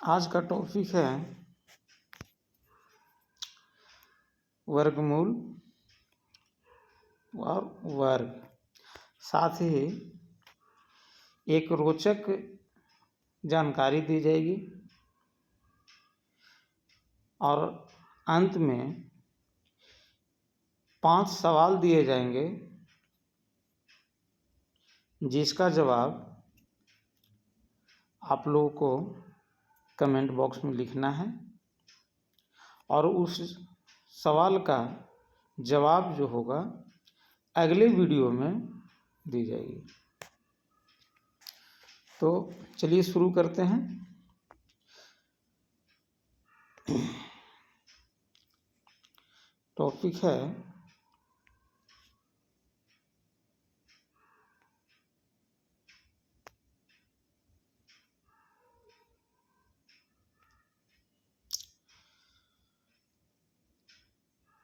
आज का टॉपिक है वर्गमूल और वर्ग। साथ ही एक रोचक जानकारी दी जाएगी और अंत में 5 सवाल दिए जाएंगे जिसका जवाब आप लोगों को कमेंट बॉक्स में लिखना है और उस सवाल का जवाब जो होगा अगले वीडियो में दी जाएगी। तो चलिए शुरू करते हैं। टॉपिक है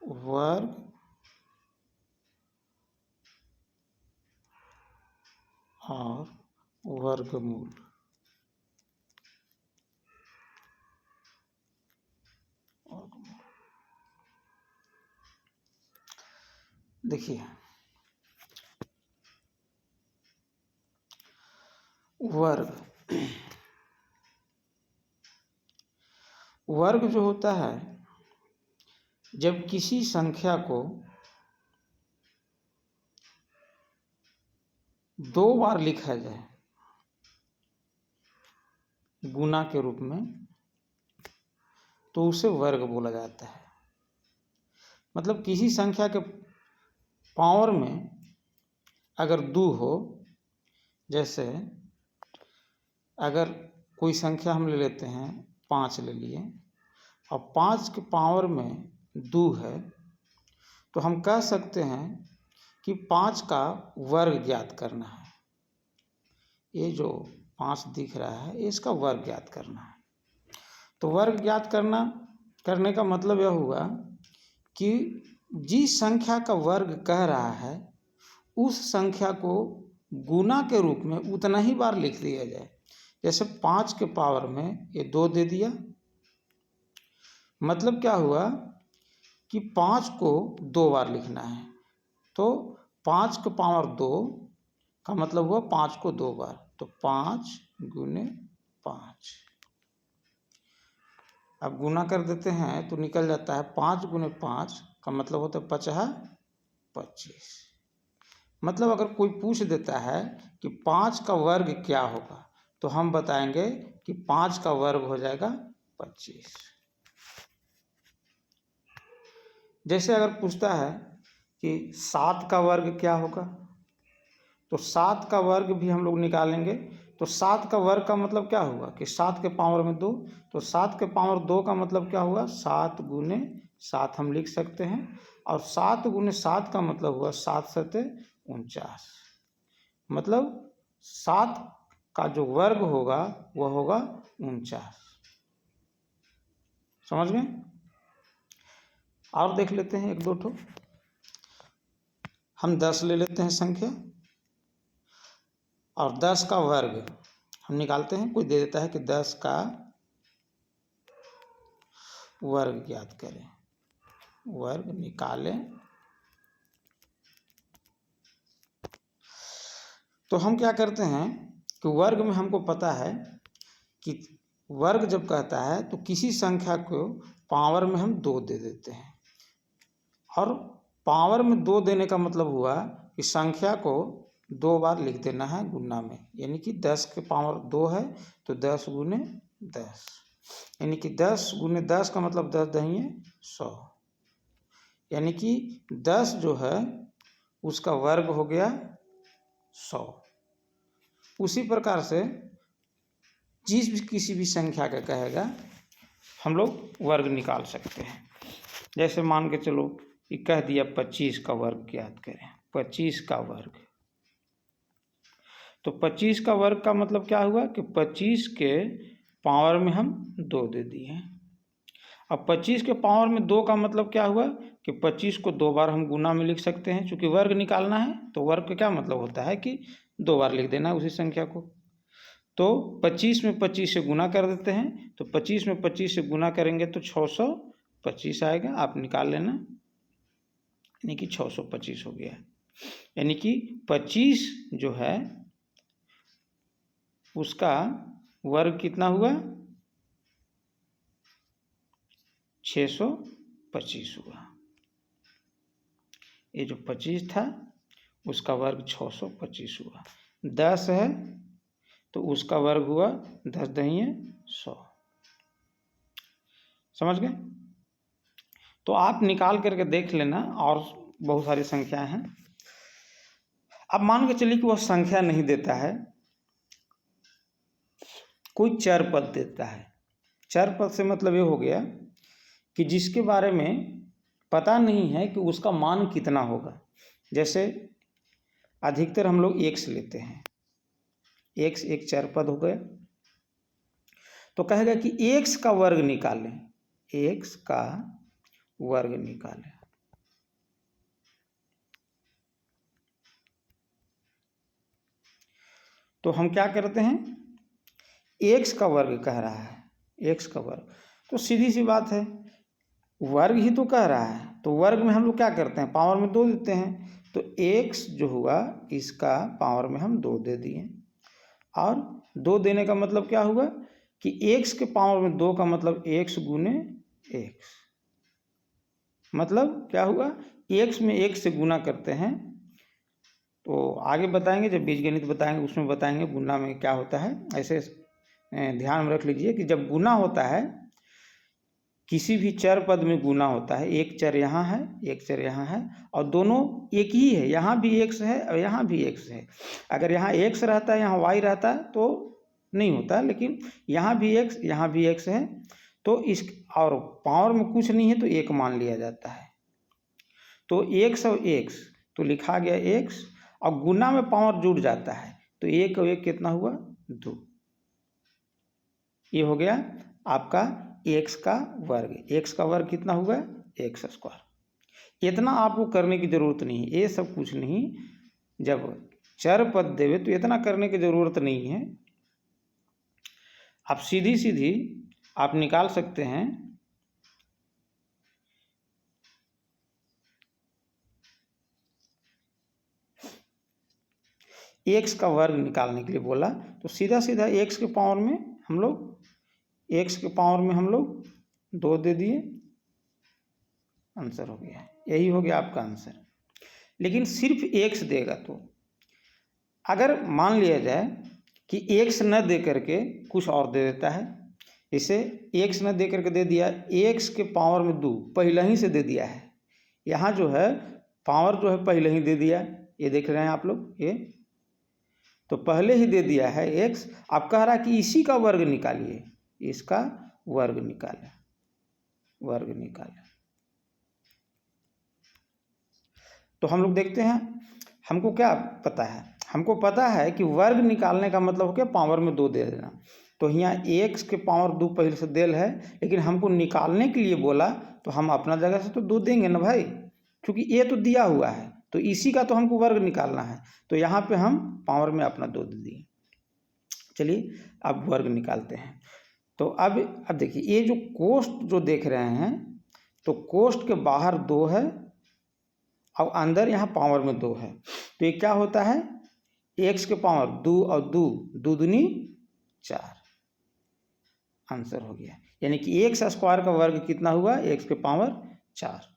वर्ग और वर्गमूल। देखिए, वर्ग जो होता है, जब किसी संख्या को 2 बार लिखा जाए गुना के रूप में, तो उसे वर्ग बोला जाता है। मतलब किसी संख्या के पावर में अगर 2 हो, जैसे अगर कोई संख्या हम ले लेते हैं 5 ले लिए और 5 के पावर में 2 है, तो हम कह सकते हैं कि 5 का वर्ग ज्ञात करना है। ये जो 5 दिख रहा है, इसका वर्ग ज्ञात करना है। तो वर्ग ज्ञात करने का मतलब यह हुआ कि जिस संख्या का वर्ग कह रहा है उस संख्या को गुना के रूप में उतना ही बार लिख दिया जाए। जैसे 5 के पावर में ये 2 दे दिया, मतलब क्या हुआ कि 5 को 2 बार लिखना है। तो 5 के पावर 2 का मतलब हुआ 5 को 2 बार, तो 5 गुने 5। अब गुना कर देते हैं तो निकल जाता है 5 गुने 5 का मतलब होता है 25। मतलब अगर कोई पूछ देता है कि 5 का वर्ग क्या होगा, तो हम बताएंगे कि 5 का वर्ग हो जाएगा 25। जैसे अगर पूछता है कि 7 का वर्ग क्या होगा, तो 7 का वर्ग भी हम लोग निकालेंगे। तो 7 का वर्ग का मतलब क्या होगा कि 7 के पावर में 2, तो 7 के पावर 2 का मतलब क्या हुआ 7 गुने 7 हम लिख सकते हैं। और 7 गुने 7 का मतलब हुआ 7 सते 49। मतलब 7 का जो वर्ग होगा वह होगा 49। समझ गए? और देख लेते हैं 1-2 ठो। हम 10 ले लेते हैं संख्या और 10 का वर्ग हम निकालते हैं। कोई दे देता है कि 10 का वर्ग ज्ञात करें, वर्ग निकालें। तो हम क्या करते हैं कि वर्ग में हमको पता है कि वर्ग जब कहता है तो किसी संख्या को पावर में हम 2 दे देते हैं। और पावर में 2 देने का मतलब हुआ कि संख्या को 2 बार लिख देना है गुना में। यानी कि 10 के पावर 2 है तो 10 गुने 10, यानी कि 10 गुने 10 का मतलब 10 दहिए 100। यानी कि 10 जो है उसका वर्ग हो गया 100। उसी प्रकार से किसी भी संख्या का कहेगा हम लोग वर्ग निकाल सकते हैं। जैसे मान के चलो ये कह दिया 25 का वर्ग ज्ञात करें, 25 का वर्ग। तो 25 का वर्ग का मतलब क्या हुआ कि 25 के पावर में हम 2 दे दिए। अब 25 के पावर में 2 का मतलब क्या हुआ कि 25 को 2 बार हम गुना में लिख सकते हैं। चूँकि वर्ग निकालना है तो वर्ग का क्या मतलब होता है कि 2 बार लिख देना उसी संख्या को। तो 25 में 25 से गुना कर देते हैं, तो 25 में 25 से गुना करेंगे तो 625 आएगा, आप निकाल लेना, यानी कि 625 हो गया। यानी कि 25 जो है उसका वर्ग कितना हुआ, 625 हुआ। ये जो 25 था उसका वर्ग 625 हुआ। 10 है तो उसका वर्ग हुआ 10 दहिए 100। समझ गए? तो आप निकाल करके देख लेना, और बहुत सारी संख्याएं हैं। अब मान के चलिए कि वह संख्या नहीं देता है, कोई चर पद देता है। चर पद से मतलब ये हो गया कि जिसके बारे में पता नहीं है कि उसका मान कितना होगा। जैसे अधिकतर हम लोग x लेते हैं, x एक चर पद हो गया, तो कहेगा कि x का वर्ग निकालें, x का वर्ग निकालें। तो हम क्या करते हैं, x का वर्ग कह रहा है, x का वर्ग, तो सीधी सी बात है, वर्ग ही तो कह रहा है, तो वर्ग में हम लोग क्या करते हैं, पावर में 2 देते हैं। तो x जो हुआ इसका पावर में हम 2 दे दिए, और 2 देने का मतलब क्या हुआ कि x के पावर में 2 का मतलब x गुने x, मतलब क्या हुआ, x में 1 से गुना करते हैं। तो आगे बताएंगे, जब बीजगणित बताएंगे उसमें बताएंगे गुना में क्या होता है। ऐसे ध्यान में रख लीजिए कि जब गुना होता है, किसी भी चर पद में गुना होता है, एक चर यहाँ है, एक चर यहाँ है, और दोनों एक ही है, यहाँ भी x है और यहाँ भी x है। अगर यहाँ x रहता है, यहाँ y रहता है तो नहीं होता, लेकिन यहाँ भी x, यहाँ भी x है, तो इस और पावर में कुछ नहीं है तो 1 मान लिया जाता है। तो x और x तो लिखा गया x, और गुना में पावर जुड़ जाता है, तो 1 और 1 कितना हुआ, 2। ये हो गया आपका x का वर्ग। x का वर्ग कितना हुआ, x स्क्वायर। इतना आपको करने की जरूरत नहीं है, ये सब कुछ नहीं, जब चर पद देवे तो इतना करने की जरूरत नहीं है। आप सीधी सीधी आप निकाल सकते हैं। x का वर्ग निकालने के लिए बोला, तो सीधा सीधा x के पावर में हम लोग 2 दे दिए, आंसर हो गया। यही हो गया आपका आंसर। लेकिन सिर्फ x देगा, तो अगर मान लिया जाए कि x न दे करके कुछ और दे देता है, इसे x न दे करके दे दिया, x के पावर में 2 पहले ही से दे दिया है, यहाँ जो है पावर जो है पहले ही दे दिया, ये देख रहे हैं आप लोग, ये तो पहले ही दे दिया है x। अब कह रहा है कि इसी का वर्ग निकालिए, इसका वर्ग निकालें, वर्ग निकालें। तो हम लोग देखते हैं, हमको क्या पता है, हमको पता है कि वर्ग निकालने का मतलब क्या, पावर में 2 दे देना। तो यहाँ x के पावर 2 पहले से देल है, लेकिन हमको निकालने के लिए बोला तो हम अपना जगह से तो 2 देंगे ना भाई, क्योंकि ये तो दिया हुआ है, तो इसी का तो हमको वर्ग निकालना है, तो यहाँ पे हम पावर में अपना 2 दे दिए। चलिए अब वर्ग निकालते हैं। तो अब देखिए, ये जो कोष्ठ जो देख रहे हैं, तो कोष्ठ के बाहर 2 है और अंदर यहाँ पावर में 2 है, तो ये क्या होता है, x के पावर 2 और 2 दूनी 4, आंसर हो गया। यानी कि x स्क्वायर का वर्ग कितना हुआ, x के पावर 4।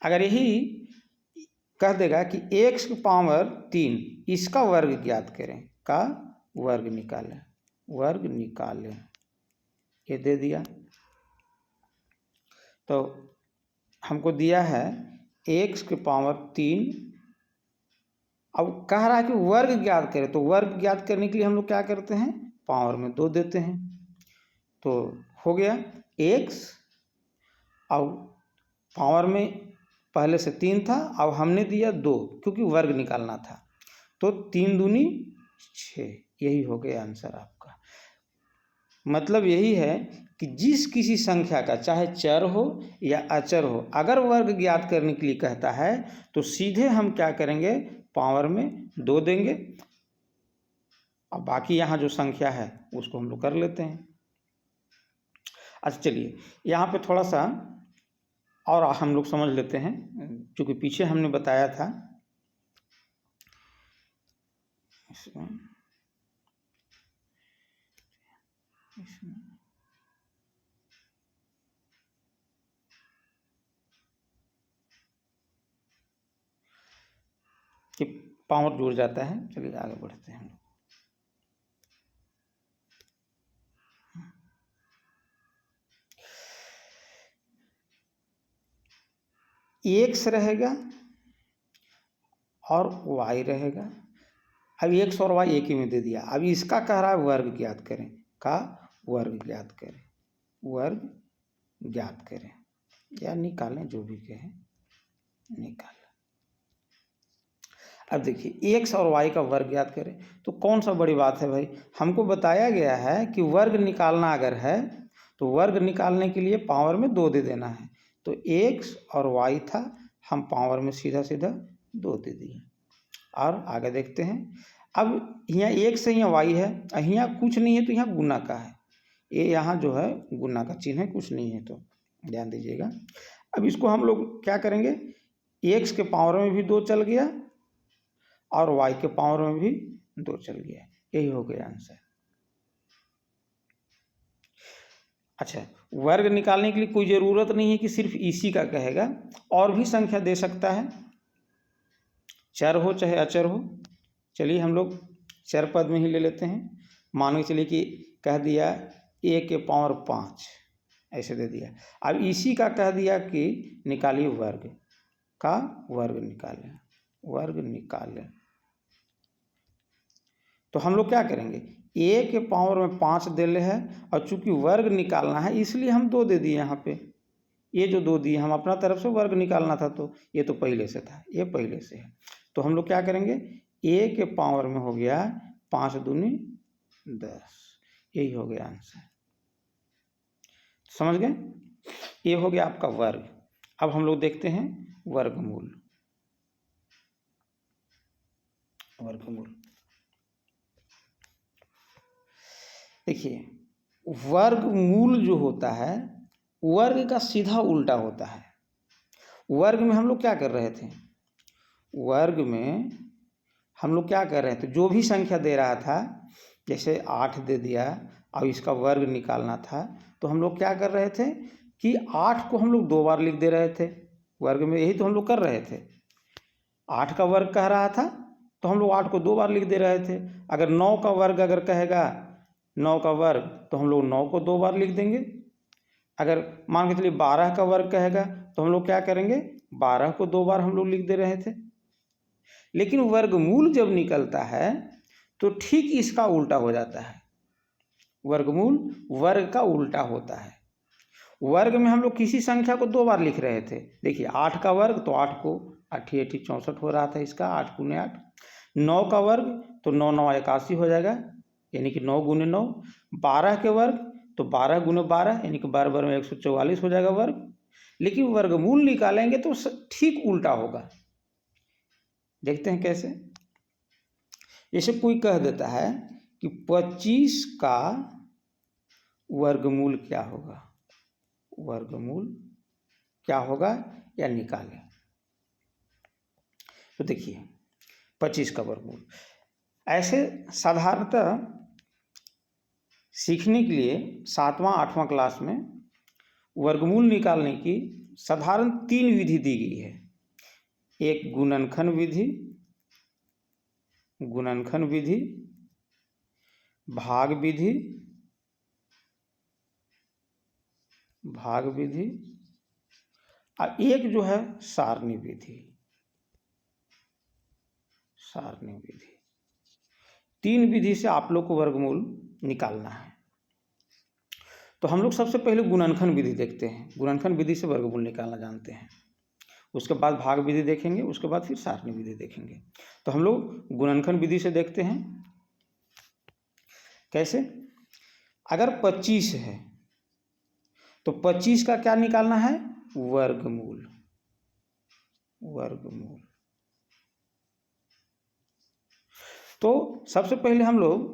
अगर यही कह देगा कि x के पावर 3, इसका वर्ग ज्ञात करें, का वर्ग निकालें, वर्ग निकालें, ये दे दिया। तो हमको दिया है x के पावर 3, अब कह रहा है कि वर्ग ज्ञात करें, तो वर्ग ज्ञात करने के लिए हम लोग क्या करते हैं, पावर में 2 देते हैं। तो हो गया x, और पावर में पहले से 3 था, अब हमने दिया 2 क्योंकि वर्ग निकालना था, तो 3 दूनी 6, यही हो गया आंसर आपका। मतलब यही है कि जिस किसी संख्या का, चाहे चर हो या अचर हो, अगर वर्ग ज्ञात करने के लिए कहता है तो सीधे हम क्या करेंगे, पावर में 2 देंगे, अब बाकी यहाँ जो संख्या है उसको हम लोग कर लेते हैं। अच्छा चलिए यहाँ पे थोड़ा सा और हम लोग समझ लेते हैं, क्योंकि पीछे हमने बताया था इसमें कि पावर जुड़ जाता है। चलिए आगे बढ़ते हैं हम लोग। एक्स रहेगा और वाई रहेगा। अब एक्स और वाई एक ही में दे दिया। अब इसका कह रहा है वर्ग ज्ञात करें, का वर्ग ज्ञात करें, वर्ग ज्ञात करें या निकालें, जो भी कहें निकालें। अब देखिए एक्स और वाई का वर्ग ज्ञात करें, तो कौन सा बड़ी बात है भाई, हमको बताया गया है कि वर्ग निकालना अगर है तो वर्ग निकालने के लिए पावर में 2 दे देना है। तो एक्स और वाई था, हम पावर में सीधा सीधा 2 दे दिए। और आगे देखते हैं। अब यहाँ एक्स है, यहाँ वाई है, यहाँ कुछ नहीं है तो यहाँ गुना का है। ये यहाँ जो है गुना का चिन्ह है, कुछ नहीं है, तो ध्यान दीजिएगा। अब इसको हम लोग क्या करेंगे, एक्स के पावर में भी 2 चल गया और वाई के पावर में भी 2 चल गया। यही हो गया आंसर। अच्छा, वर्ग निकालने के लिए कोई ज़रूरत नहीं है कि सिर्फ इसी का कहेगा, और भी संख्या दे सकता है, चर हो चाहे अचर हो। चलिए हम लोग चर पद में ही ले लेते हैं। मान के चलिए कि कह दिया a के पावर 5, ऐसे दे दिया। अब इसी का कह दिया कि निकालिए वर्ग, का वर्ग निकालें, वर्ग निकालें। तो हम लोग क्या करेंगे, a के पावर में 5 दे ले है, और चूंकि वर्ग निकालना है इसलिए हम 2 दे दिए। यहाँ पे ये जो 2 दिए, हम अपना तरफ से वर्ग निकालना था, तो ये तो पहले से था, ये पहले से है। तो हम लोग क्या करेंगे, a के पावर में हो गया 5 दूनी 10, यही हो गया आंसर। समझ गए, ये हो गया आपका वर्ग। अब हम लोग देखते हैं वर्गमूल। वर्गमूल देखिए, वर्गमूल जो होता है वर्ग का सीधा उल्टा होता है। वर्ग में हम लोग क्या कर रहे थे, वर्ग में हम लोग क्या कर रहे थे, जो भी संख्या दे रहा था, जैसे 8 दे दिया और इसका वर्ग निकालना था, तो हम लोग क्या कर रहे थे कि 8 को हम लोग 2 बार लिख दे रहे थे वर्ग में। यही तो हम लोग कर रहे थे। 8 का वर्ग कह रहा था तो हम लोग 8 को 2 बार लिख दे रहे थे। अगर 9 का वर्ग अगर कहेगा, 9 का वर्ग, तो हम लोग 9 को 2 बार लिख देंगे। अगर मान के चलिए 12 का वर्ग कहेगा तो हम लोग क्या करेंगे, 12 को 2 बार हम लोग लिख दे रहे थे। लेकिन वर्गमूल जब निकलता है तो ठीक इसका उल्टा हो जाता है। वर्गमूल वर्ग का उल्टा होता है। वर्ग में हम लोग किसी संख्या को 2 बार लिख रहे थे। देखिए 8 का वर्ग, तो 8 को 8 8 64 हो रहा था इसका, 8 गुने 8। 9 का वर्ग तो 9 9 81 हो जाएगा, यानी कि 9 गुने 9। 12 के वर्ग तो 12 गुने 12, यानी कि 12 12 में 144 हो जाएगा वर्ग। लेकिन वर्गमूल निकालेंगे तो ठीक उल्टा होगा। देखते हैं कैसे। जैसे कोई कह देता है कि 25 का वर्गमूल क्या होगा, वर्गमूल क्या होगा या निकालें। तो देखिए 25 का वर्गमूल, ऐसे साधारणतः सीखने के लिए 7वां 8वां क्लास में वर्गमूल निकालने की साधारण 3 विधि दी गई है। एक गुणनखंड विधि, गुणनखंड विधि, भाग विधि, भाग विधि, और एक जो है सारणी विधि, सारणी विधि। 3 विधि से आप लोग को वर्गमूल निकालना है। तो हम लोग सबसे पहले गुणनखंड विधि देखते हैं। गुणनखंड विधि से वर्गमूल निकालना जानते हैं, उसके बाद भाग विधि देखेंगे, उसके बाद फिर सारणी विधि देखेंगे। तो हम लोग गुणनखंड विधि से देखते हैं कैसे। अगर 25 है तो 25 का क्या निकालना है, वर्गमूल, वर्गमूल। तो सबसे पहले हम लोग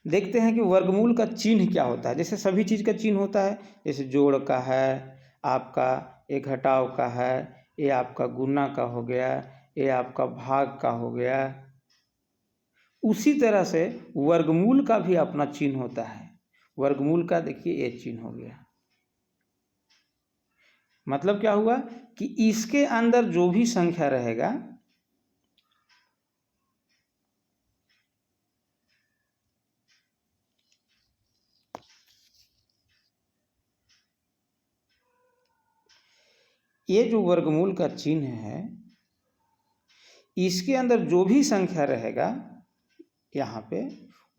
देखते हैं कि वर्गमूल का चिन्ह क्या होता है। जैसे सभी चीज़ का चिन्ह होता है, जैसे जोड़ का है, आपका एक घटाव का है, ये आपका गुना का हो गया, ये आपका भाग का हो गया। उसी तरह से वर्गमूल का भी अपना चिन्ह होता है। वर्गमूल का देखिए ये चिन्ह हो गया। मतलब क्या हुआ कि इसके अंदर जो भी संख्या रहेगा, ये जो वर्गमूल का चिन्ह है, इसके अंदर जो भी संख्या रहेगा यहाँ पे,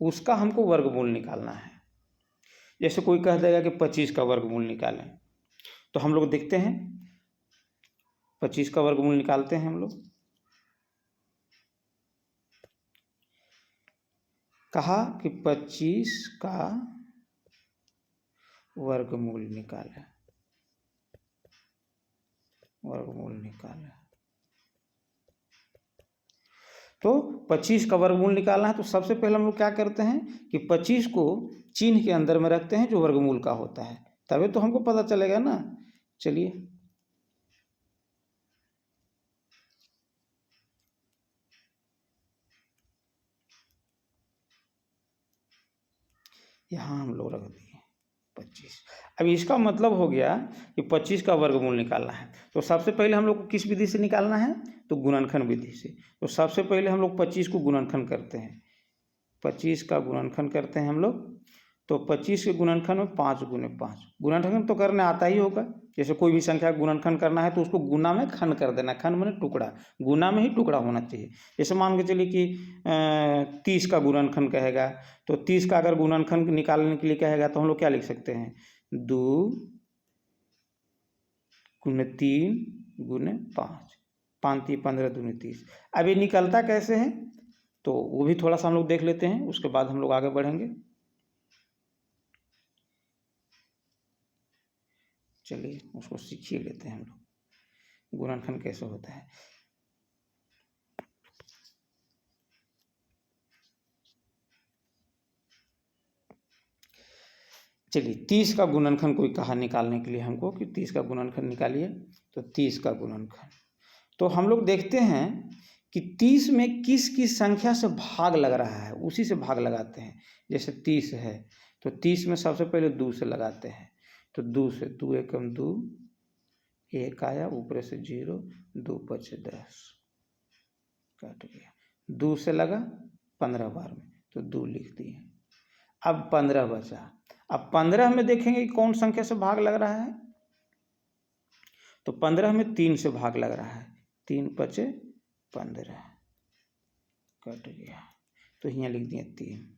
उसका हमको वर्गमूल निकालना है। जैसे कोई कह देगा कि 25 का वर्गमूल निकालें, तो हम लोग देखते हैं 25 का वर्गमूल निकालते हैं हम लोग। कहा कि 25 का वर्गमूल निकालें, वर्गमूल निकालें। तो 25 का वर्गमूल निकालना है, तो सबसे पहले हम लोग क्या करते हैं कि 25 को चिन्ह के अंदर में रखते हैं जो वर्गमूल का होता है, तभी तो हमको पता चलेगा ना। चलिए यहाँ हम लोग रख दिए 25। अब इसका मतलब हो गया कि 25 का वर्गमूल निकालना है, तो सबसे पहले हम लोग को किस विधि से निकालना है, तो गुणनखंड विधि से। तो सबसे पहले हम लोग 25 को गुणनखंड करते हैं, 25 का गुणनखंड करते हैं हम लोग। तो 25 के गुणनखंड में 5 गुने 5, गुणनखंड तो करने आता ही होगा। जैसे कोई भी संख्या का गुणनखंड करना है तो उसको गुना में खंड कर देना, खंड माने टुकड़ा, गुना में ही टुकड़ा होना चाहिए। जैसे मान के चलिए कि 30 का गुणनखंड कहेगा, तो 30 का अगर गुणनखंड निकालने के लिए कहेगा तो हम लोग क्या लिख सकते हैं, 2 गुने 3 गुने 5, 5 3 15 दूनी 30। अब ये निकलता कैसे है, तो वो भी थोड़ा सा हम लोग देख लेते हैं, उसके बाद हम लोग आगे बढ़ेंगे। चलिए उसको सीख ही लेते हैं हम लोग, गुणनखंड कैसे होता है। चलिए 30 का गुणनखंड कोई कहा निकालने के लिए हमको कि 30 का गुणनखंड निकालिए, तो 30 का गुणनखंड, तो हम लोग देखते हैं कि 30 में किस किस संख्या से भाग लग रहा है, उसी से भाग लगाते हैं। जैसे 30 है तो 30 में सबसे पहले 2 से लगाते हैं, तो 2 से 2 एकम 2, 1 आया ऊपर से 0, 2 पचे 10, कट गया। 2 से लगा 15 बार में, तो 2 लिख दिए। अब 15 बचा। अब 15 में देखेंगे कि कौन संख्या से भाग लग रहा है, तो 15 में 3 से भाग लग रहा है, 3 पचे 15, कट गया, तो यहाँ लिख दिए 3।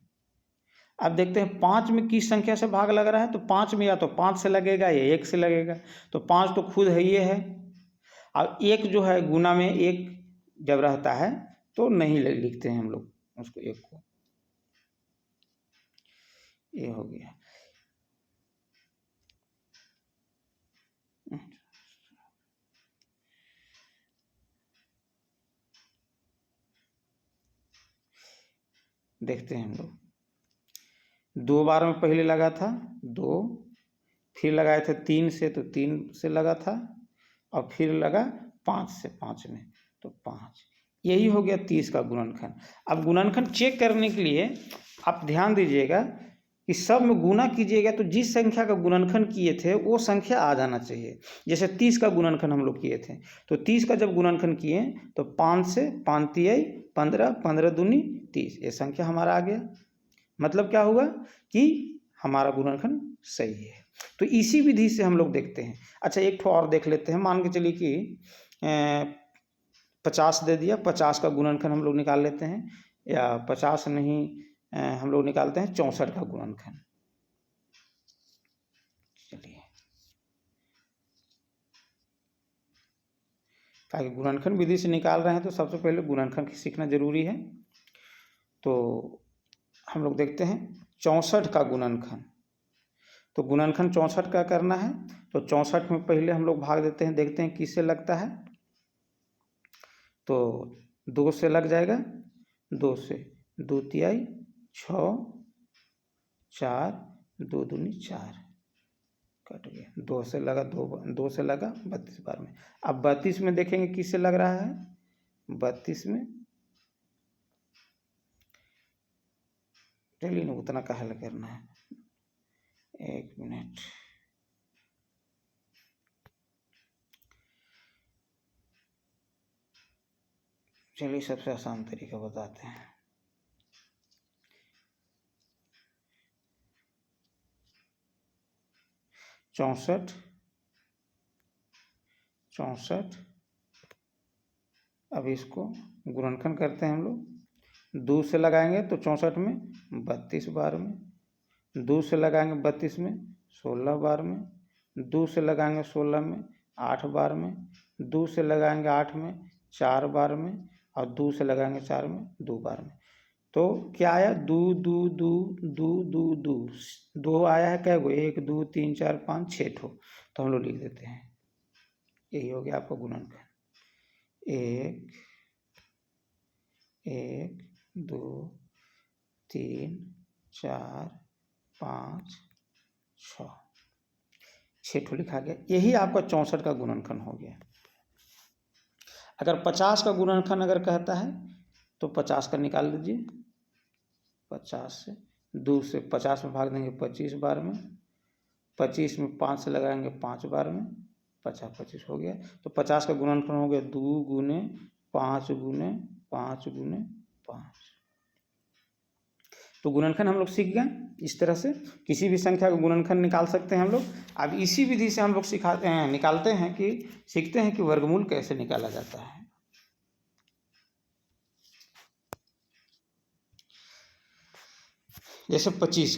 अब देखते हैं 5 में किस संख्या से भाग लग रहा है, तो 5 में या तो 5 से लगेगा या 1 से लगेगा, तो 5 तो खुद है ये है। अब 1 जो है गुना में 1 जब रहता है तो नहीं लिखते हैं हम लोग उसको, 1 को, ये हो गया। देखते हैं हम लोग, 2 बार में पहले लगा था 2, फिर लगाए थे 3 से तो 3 से लगा था, और फिर लगा 5 से, 5 में तो 5। यही हो गया 30 का गुणनखंड। अब गुणनखंड चेक करने के लिए आप ध्यान दीजिएगा कि सब में गुना कीजिएगा तो जिस संख्या का गुणनखंड किए थे वो संख्या आ जाना चाहिए। जैसे 30 का गुणनखंड हम लोग किए थे, तो 30 का जब गुणनखंड किए तो 5 से 5 तिहाई 15, 15 दूनी 30, ये संख्या हमारा आ गया। मतलब क्या हुआ कि हमारा गुणनखंड सही है। तो इसी विधि से हम लोग देखते हैं। अच्छा एक ठो और देख लेते हैं, मान के चलिए कि 50 दे दिया, 50 का गुणनखंड हम लोग निकाल लेते हैं, या 50 नहीं, हम लोग निकालते हैं 64 का गुणनखंड। चलिए, ताकि गुणनखंड विधि से निकाल रहे हैं तो सबसे पहले गुणनखंड सीखना जरूरी है। तो हम लोग देखते हैं 64 का गुणनखंड, तो गुणनखंड 64 का करना है, तो 64 में पहले हम लोग भाग देते हैं, देखते हैं किससे लगता है, तो 2 से लग जाएगा, 2 से 2 तिहाई 6, 4, 2 दूनी 4, कट गया, 2 से लगा, 2 से लगा 32 बार में। अब 32 में देखेंगे किससे लग रहा है, 32 में, चलिए ना उतना काहे करना है, 1 मिनट, चलिए सबसे आसान तरीका बताते हैं। चौंसठ, अब इसको गुणनखंड करते हैं हम लोग, 2 से लगाएंगे तो 64 में 32 बार में, 2 से लगाएंगे 32 में 16 बार में, 2 से लगाएंगे 16 में 8 बार में, 2 से लगाएंगे 8 में 4 बार में, और 2 से लगाएंगे 4 में 2 बार में। तो क्या आया, 2 2 2 2 2 2 2 आया है, क्या गो, 1 2 3 4 5 6 ठो। तो हम लोग लिख देते हैं, यही हो गया आपका गुणनखंड, 1 1 2 3 4 5 6 ठो लिखा गया। यही आपका 64 का गुणनखंड हो गया। अगर 50 का गुणनखंड अगर कहता है तो 50 का निकाल लीजिए, 50 से 2 से 50 में भाग देंगे 25 बार में, 25 में 5 से लगाएंगे 5 बार में, 50 25 हो गया। तो 50 का गुणनखंड हो गया 2 गुने 5 गुने 5 गुने 5। तो गुणनखंड हम लोग सीख गए। इस तरह से किसी भी संख्या का गुणनखंड निकाल सकते हैं हम लोग। अब इसी विधि से हम लोग निकालते हैं कि सीखते हैं कि वर्गमूल कैसे निकाला जाता है। जैसे 25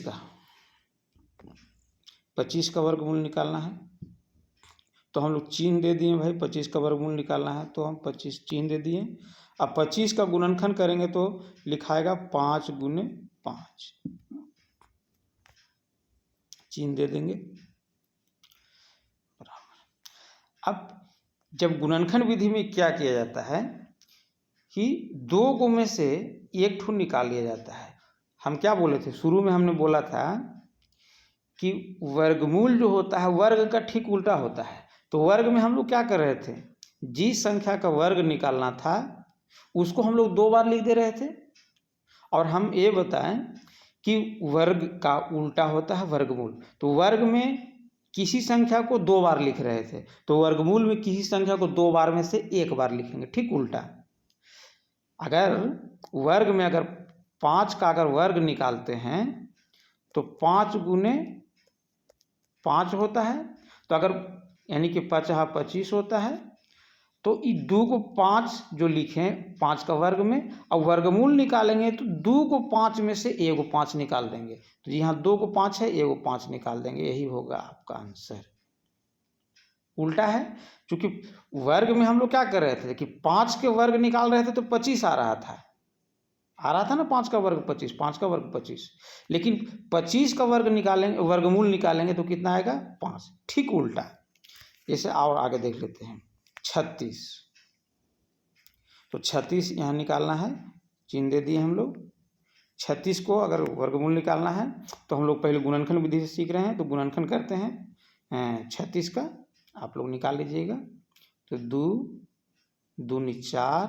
का वर्गमूल निकालना है तो हम लोग चिन्ह दे दिए भाई, 25 का वर्गमूल निकालना है तो हम 25 चिन्ह दे दिए। अब 25 का गुणनखंड करेंगे तो लिखाएगा 5 गुने 5, चिन्ह दे देंगे बराबर। अब जब गुणनखंड विधि में क्या किया जाता है कि 2 को में से 1 ठो निकाल लिया जाता है। हम क्या बोले थे शुरू में, हमने बोला था कि वर्गमूल जो होता है वर्ग का ठीक उल्टा होता है। तो वर्ग में हम लोग क्या कर रहे थे, जिस संख्या का वर्ग निकालना था उसको हम लोग 2 बार लिख दे रहे थे। और हम ये बताएं कि वर्ग का उल्टा होता है वर्गमूल। तो वर्ग में किसी संख्या को 2 बार लिख रहे थे, तो वर्गमूल में किसी संख्या को 2 बार में से 1 बार लिखेंगे, ठीक उल्टा। अगर वर्ग में अगर 5 का अगर वर्ग निकालते हैं तो 5 गुने 5 होता है, तो अगर यानी कि 5 25 होता है। तो ये 2 को 5 जो लिखें 5 का वर्ग में, और वर्गमूल निकालेंगे तो 2 को 5 में से 1 को 5 निकाल देंगे। तो यहाँ 2 को 5 है, 1 को 5 निकाल देंगे, यही होगा आपका आंसर। उल्टा है, क्योंकि वर्ग में हम लोग क्या कर रहे थे कि 5 के वर्ग निकाल रहे थे तो 25 आ रहा था ना, 5 का वर्ग 25, 5 का वर्ग 25। लेकिन 25 का वर्ग निकालेंगे, वर्गमूल निकालेंगे तो कितना आएगा 5, ठीक उल्टा। जैसे और आगे देख लेते हैं 36। तो 36 यहाँ निकालना है, चिन्ह दे दिए हम लोग। 36 को अगर वर्गमूल निकालना है तो हम लोग पहले गुणनखंड विधि से सीख रहे हैं, तो गुणनखंड करते हैं 36 का, आप लोग निकाल लीजिएगा। तो 2 दूनी 4,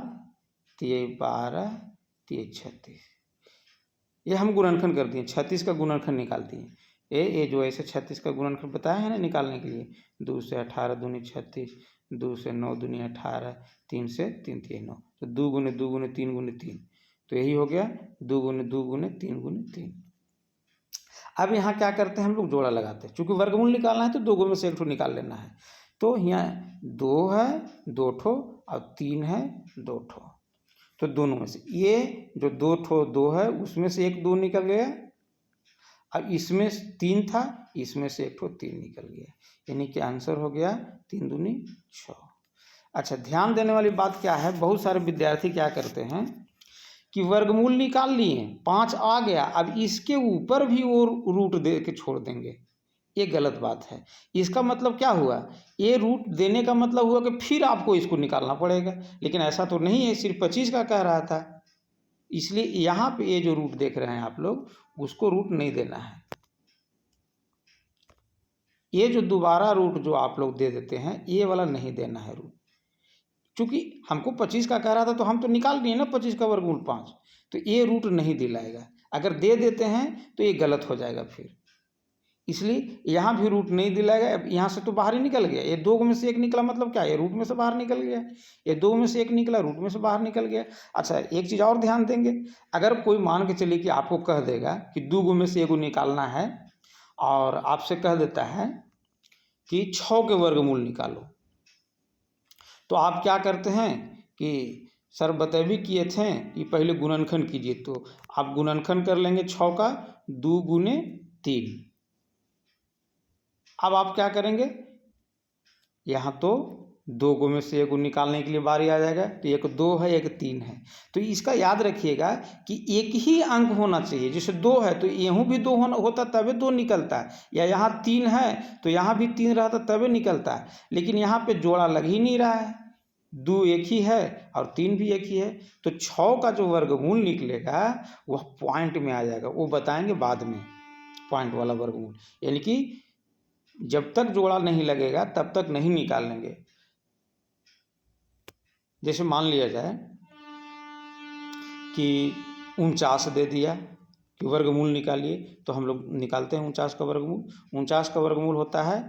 3 12, 3 36, ये हम गुणनखंड कर दिए। 36 का गुणनखंड निकाल दिए। ये जो ऐसे 36 का गुणनखंड बताया है ना निकालने के लिए, 2 से 18 दूनी 36, 2 से 9 दूनी 18, 3 से 3 3 9, तो 2 गुने 2 गुने 3 गुने 3, तो यही हो गया 2 गुने 2 गुने 3 गुने 3। अब यहाँ क्या करते हैं हम लोग, जोड़ा लगाते हैं। चूँकि वर्गमूल निकालना है तो 2 में से 1 ठो निकाल लेना है। तो यहाँ 2 है 2 ठो और 3 है 2 ठो, तो दोनों में से ये जो 2 ठो 2 है उसमें से 1 2 निकल गया। अब इसमें 3 था, इसमें से 1 ठो 3 निकल गया, यानी कि आंसर हो गया 3 दूनी 6। अच्छा, ध्यान देने वाली बात क्या है, बहुत सारे विद्यार्थी क्या करते हैं कि वर्गमूल निकाल लिए, 5 आ गया, अब इसके ऊपर भी वो रूट दे के छोड़ देंगे, ये गलत बात है। इसका मतलब क्या हुआ, ये रूट देने का मतलब हुआ कि फिर आपको इसको निकालना पड़ेगा, लेकिन ऐसा तो नहीं है, सिर्फ 25 का कह रहा था। इसलिए यहाँ पे ये जो रूट देख रहे हैं आप लोग, उसको रूट नहीं देना है। ये जो दोबारा रूट जो आप लोग दे देते हैं, ये वाला नहीं देना है रूट, क्योंकि हमको 25 का कह रहा था तो हम तो निकाल दिए ना 25 का वर्गमूल 5, तो ये रूट नहीं दिलाएगा। अगर दे देते हैं तो ये गलत हो जाएगा फिर, इसलिए यहाँ भी रूट नहीं दिलाएगा। अब यहाँ से तो बाहर ही निकल गया, ये 2 में से 1 निकला, मतलब क्या, ये रूट में से बाहर निकल गया। ये 2 में से 1 निकला, रूट में से बाहर निकल गया। अच्छा, एक चीज़ और ध्यान देंगे, अगर कोई मान के चलिए कि आपको कह देगा कि 2 में से 1 निकालना है और आपसे कह देता है कि 6 के वर्गमूल निकालो, तो आप क्या करते हैं कि सर बतैबी किए थे कि पहले गुणनखंड कीजिए, तो आप गुणनखंड कर लेंगे 6 का 2 गुने 3। अब आप क्या करेंगे, यहाँ तो 2 में से 1 निकालने के लिए बारी आ जाएगा, तो एक 2 है एक 3 है, तो इसका याद रखिएगा कि एक ही अंक होना चाहिए। जैसे 2 है तो यहाँ भी 2 होता तभी 2 निकलता है, या यहाँ 3 है तो यहाँ भी 3 रहता तभी निकलता है, लेकिन यहाँ पे जोड़ा लग ही नहीं रहा है, 2 एक ही है और 3 भी एक ही है, तो 6 का जो वर्गमूल निकलेगा वह पॉइंट में आ जाएगा, वो बताएंगे बाद में, पॉइंट वाला वर्गमूल, यानी कि जब तक जोड़ा नहीं लगेगा तब तक नहीं निकालेंगे। जैसे मान लिया जाए कि 49 दे दिया कि वर्गमूल निकालिए, तो हम लोग निकालते हैं 49 का वर्गमूल। 49 का वर्गमूल होता है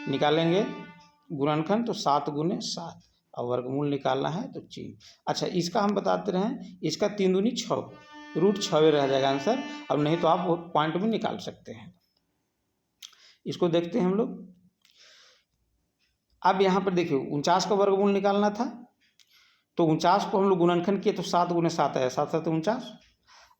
निकालेंगे गुणनखंड तो 7 गुने 7, और वर्गमूल निकालना है तो 3। अच्छा, इसका हम बताते रहें, इसका 3 दूनी 6, रूट 6 रह जाएगा आंसर। अब नहीं तो आप पॉइंट में निकाल सकते हैं। इसको देखते हैं हम लोग। अब यहाँ पर देखिए 49 का वर्गमूल निकालना था, तो 49 को हम लोग गुणनखंड किए तो 7 गुने 7 आया, 7 7 49।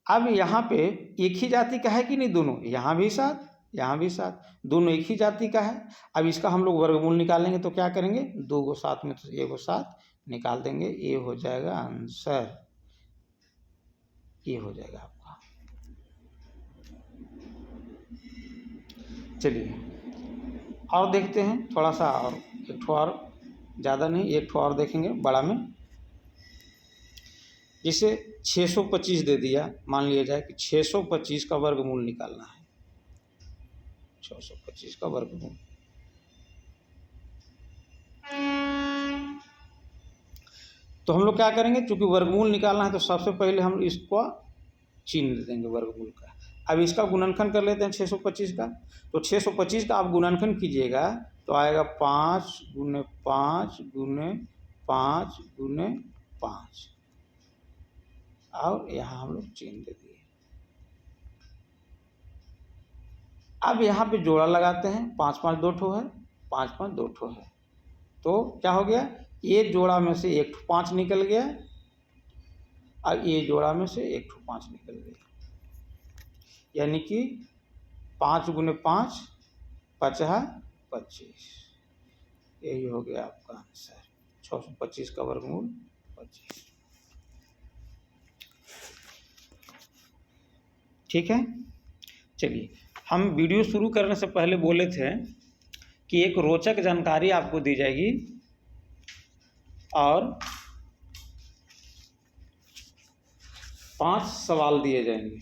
अब यहाँ पे एक ही जाति का है कि नहीं, दोनों, यहाँ भी 7 यहाँ भी 7, दोनों एक ही जाति का है। अब इसका हम लोग वर्गमूल निकालेंगे तो क्या करेंगे, 2 को 7 में तो 1 को 7 निकाल देंगे, ये हो जाएगा आंसर, ये हो जाएगा आपका। चलिए और देखते हैं थोड़ा सा, और एक ठो और, ज़्यादा नहीं, एक ठो और देखेंगे बड़ा में। जैसे 625 दे दिया, मान लिया जाए कि 625 का वर्गमूल निकालना है, 625 का वर्गमूल, तो हम लोग क्या करेंगे, चूंकि वर्गमूल निकालना है तो सबसे पहले हम इसको चिन्ह देंगे वर्गमूल का। अब इसका गुणनखंड कर लेते हैं 625 का, तो 625 का आप गुणनखंड कीजिएगा तो आएगा 5 गुने 5 गुने 5 गुने 5, और यहाँ हम लोग चिन्ह दे दिए। अब यहाँ पे जोड़ा लगाते हैं, 5 5 2 ठो है, 5 5 2 ठो है, तो क्या हो गया, ये जोड़ा में से 1 ठो 5 निकल गया, और ये जोड़ा में से 1 ठो 5 निकल गया, यानी कि 5 गुने 5 5 25, यही हो गया आपका आंसर, 625 का वर्गमूल 25। ठीक है, चलिए, हम वीडियो शुरू करने से पहले बोले थे कि एक रोचक जानकारी आपको दी जाएगी और 5 सवाल दिए जाएंगे,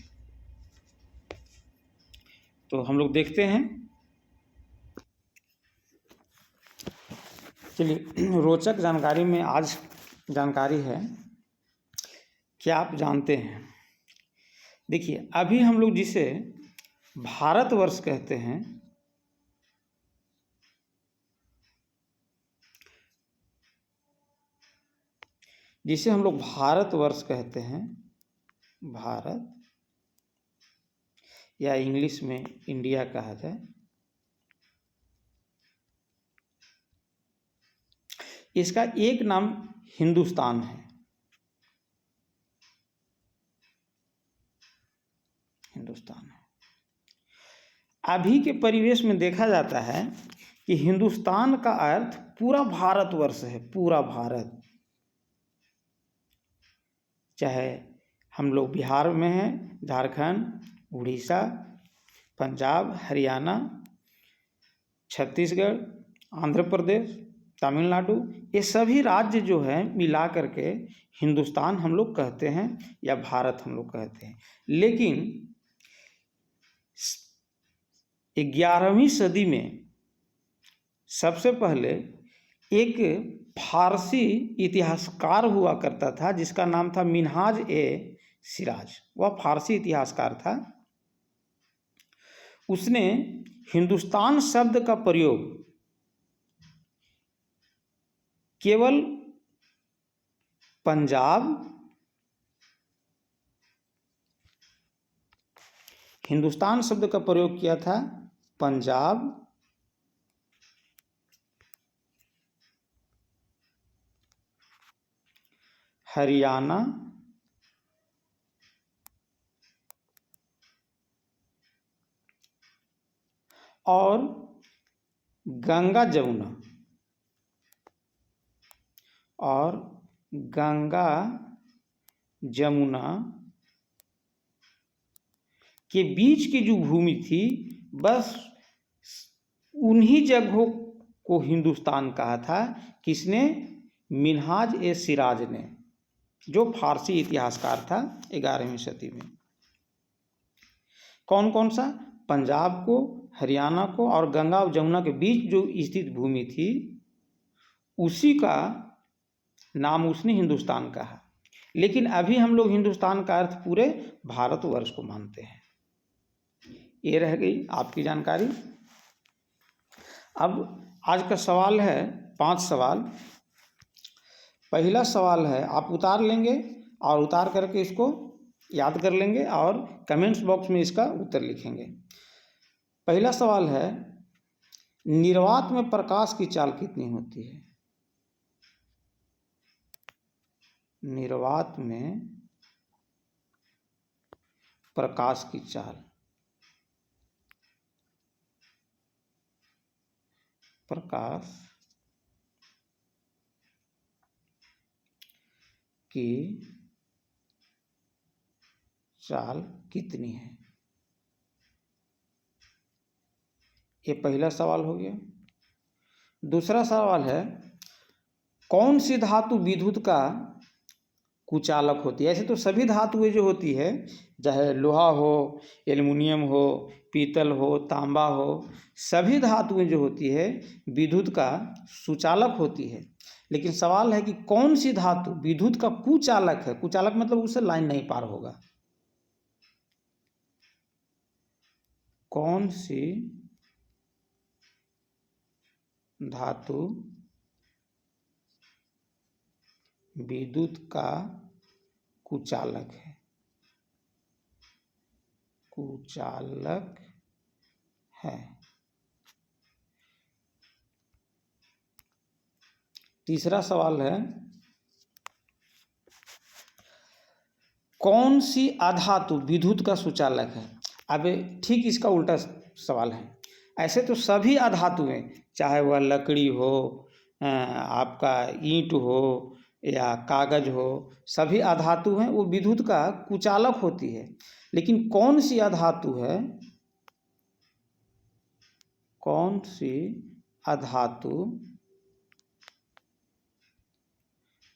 तो हम लोग देखते हैं। चलिए, रोचक जानकारी में आज जानकारी है, क्या आप जानते हैं, देखिए अभी हम लोग जिसे भारतवर्ष कहते हैं, जिसे हम लोग भारतवर्ष कहते हैं, भारत या इंग्लिश में इंडिया कहा जाए, इसका एक नाम हिंदुस्तान है, हिंदुस्तान है। अभी के परिवेश में देखा जाता है कि हिंदुस्तान का अर्थ पूरा भारतवर्ष है, पूरा भारत, चाहे हम लोग बिहार में हैं, झारखंड, उड़ीसा, पंजाब, हरियाणा, छत्तीसगढ़, आंध्र प्रदेश, तमिलनाडु, ये सभी राज्य जो हैं मिला करके हिंदुस्तान हम लोग कहते हैं या भारत हम लोग कहते हैं। लेकिन 11वीं सदी में सबसे पहले एक फारसी इतिहासकार हुआ करता था जिसका नाम था मिन्हाज ए सिराज। वह फारसी इतिहासकार था। उसने हिंदुस्तान शब्द का प्रयोग केवल पंजाब, हिंदुस्तान शब्द का प्रयोग किया था पंजाब, हरियाणा और गंगा जमुना के बीच की जो भूमि थी, बस उन्हीं जगहों को हिंदुस्तान कहा था। किसने? मिन्हाज ए सिराज ने, जो फारसी इतिहासकार था 11वीं सदी में। कौन कौन सा? पंजाब को, हरियाणा को और गंगा और जमुना के बीच जो स्थित भूमि थी उसी का नाम उसने हिंदुस्तान कहा। लेकिन अभी हम लोग हिंदुस्तान का अर्थ पूरे भारतवर्ष को मानते हैं। ये रह गई आपकी जानकारी। अब आज का सवाल है 5 सवाल। पहला सवाल है, आप उतार लेंगे और उतार करके इसको याद कर लेंगे और कमेंट्स बॉक्स में इसका उत्तर लिखेंगे। पहला सवाल है, निर्वात में प्रकाश की चाल कितनी होती है? निर्वात में प्रकाश की चाल, प्रकाश की चाल कितनी है? ये पहला सवाल हो गया। दूसरा सवाल है, कौन सी धातु विद्युत का कुचालक होती है? ऐसे तो सभी धातुएं जो होती है, चाहे लोहा हो, एल्युमिनियम हो, पीतल हो, तांबा हो, सभी धातुएं जो होती है विद्युत का सुचालक होती है। लेकिन सवाल है कि कौन सी धातु विद्युत का कुचालक है? कुचालक मतलब उससे लाइन नहीं पार होगा। कौन सी धातु विद्युत का कुचालक है? कुचालक है। तीसरा सवाल है, कौन सी अधातु विद्युत का सुचालक है? अब ठीक इसका उल्टा सवाल है। ऐसे तो सभी अधातुएं, चाहे वह लकड़ी हो, आपका ईंट हो या कागज हो, सभी अधातु हैं, वो विद्युत का कुचालक होती है। लेकिन कौन सी अधातु है, कौन सी अधातु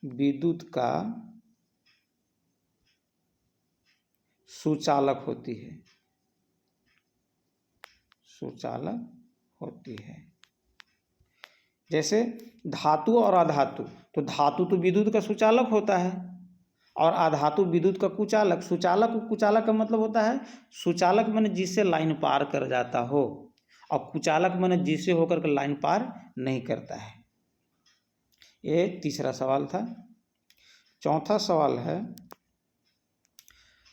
विद्युत का सुचालक होती है? सुचालक होती है। जैसे धातु और अधातु, तो धातु तो विद्युत का सुचालक होता है और अधातु विद्युत का कुचालक। सुचालक, कुचालक का मतलब होता है, सुचालक माने जिससे लाइन पार कर जाता हो, और कुचालक माने जिससे होकर के लाइन पार नहीं करता है। ये तीसरा सवाल था। चौथा सवाल है,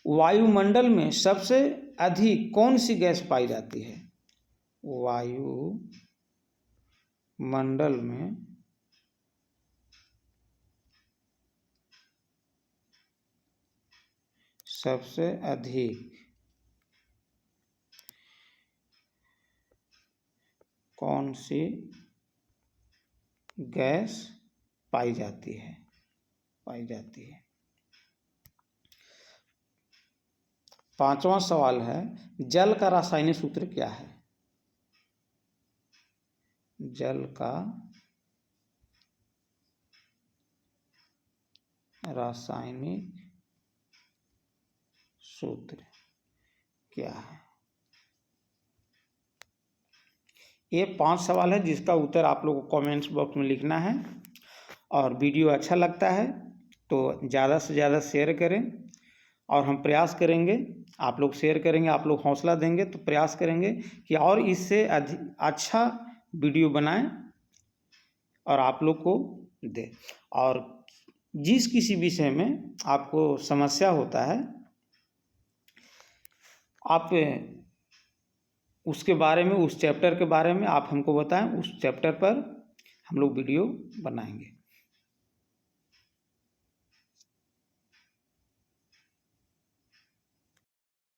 वायुमंडल में सबसे अधिक कौन सी गैस पाई जाती है? वायुमंडल में सबसे अधिक कौन सी गैस पाई जाती है? पांचवा सवाल है, जल का रासायनिक सूत्र क्या है? जल का रासायनिक सूत्र क्या है? ये 5 सवाल है जिसका उत्तर आप लोग को कमेंट्स बॉक्स में लिखना है। और वीडियो अच्छा लगता है तो ज़्यादा से ज़्यादा शेयर करें, और हम प्रयास करेंगे, आप लोग शेयर करेंगे, आप लोग हौसला देंगे तो प्रयास करेंगे कि और इससे अच्छा वीडियो बनाएं और आप लोग को दें। और जिस किसी विषय में आपको समस्या होता है आप उसके बारे में, उस चैप्टर के बारे में आप हमको बताएं, उस चैप्टर पर हम लोग वीडियो बनाएंगे।